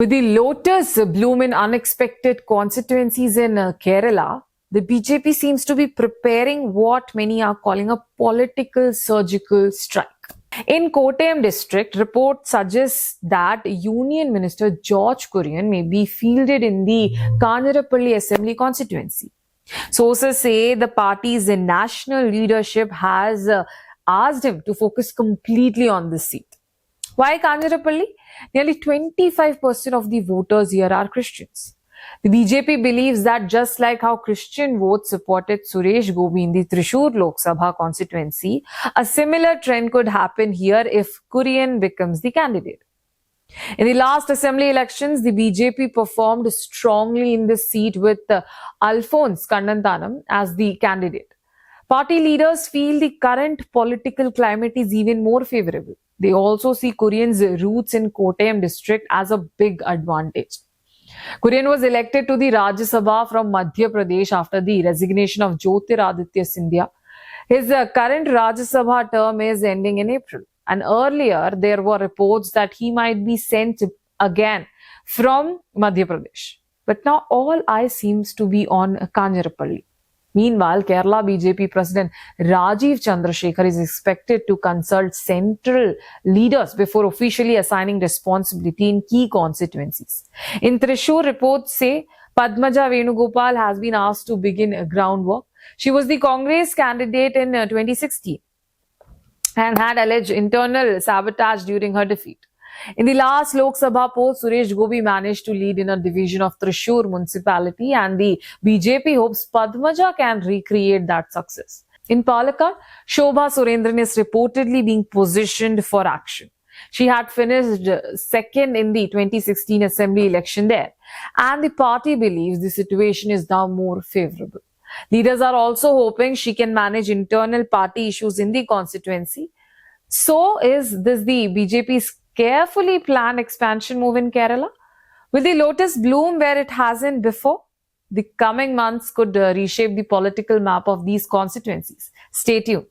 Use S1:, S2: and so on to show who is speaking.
S1: With the lotus bloom in unexpected constituencies in Kerala, the BJP seems to be preparing what many are calling a political surgical strike. In Kottayam district, reports suggest that Union Minister George Kurian may be fielded in the Kanjarapalli Assembly constituency. Sources say the party's national leadership has asked him to focus completely on this seat. Why Kanjarapalli? Nearly 25% of the voters here are Christians. The BJP believes that just like how Christian votes supported Suresh Gopi in the Thrissur Lok Sabha constituency, a similar trend could happen here if Kurian becomes the candidate. In the last assembly elections, the BJP performed strongly in this seat with Alphonse Kannanthanam as the candidate. Party leaders feel the current political climate is even more favorable. They also see Kurian's roots in Kottayam district as a big advantage. Kurian was elected to the Rajya Sabha from Madhya Pradesh after the resignation of Jyotiraditya Scindia. His current Rajya Sabha term is ending in April. And earlier, there were reports that he might be sent again from Madhya Pradesh. But now all eyes seems to be on Kanjarapalli. Meanwhile, Kerala BJP President Rajiv Chandrasekhar is expected to consult central leaders before officially assigning responsibility in key constituencies. In Thrissur, reports say Padmaja Venugopal has been asked to begin groundwork. She was the Congress candidate in 2016 and had alleged internal sabotage during her defeat. In the last Lok Sabha poll, Suresh Gopi managed to lead in a division of Thrissur municipality, and the BJP hopes Padmaja can recreate that success. In Palakkad, Shobha Surendran is reportedly being positioned for action. She had finished second in the 2016 assembly election there, and the party believes the situation is now more favorable. Leaders are also hoping she can manage internal party issues in the constituency. So, is this the BJP's carefully planned expansion move in Kerala? Will the lotus bloom where it hasn't before? The coming months could reshape the political map of these constituencies. Stay tuned.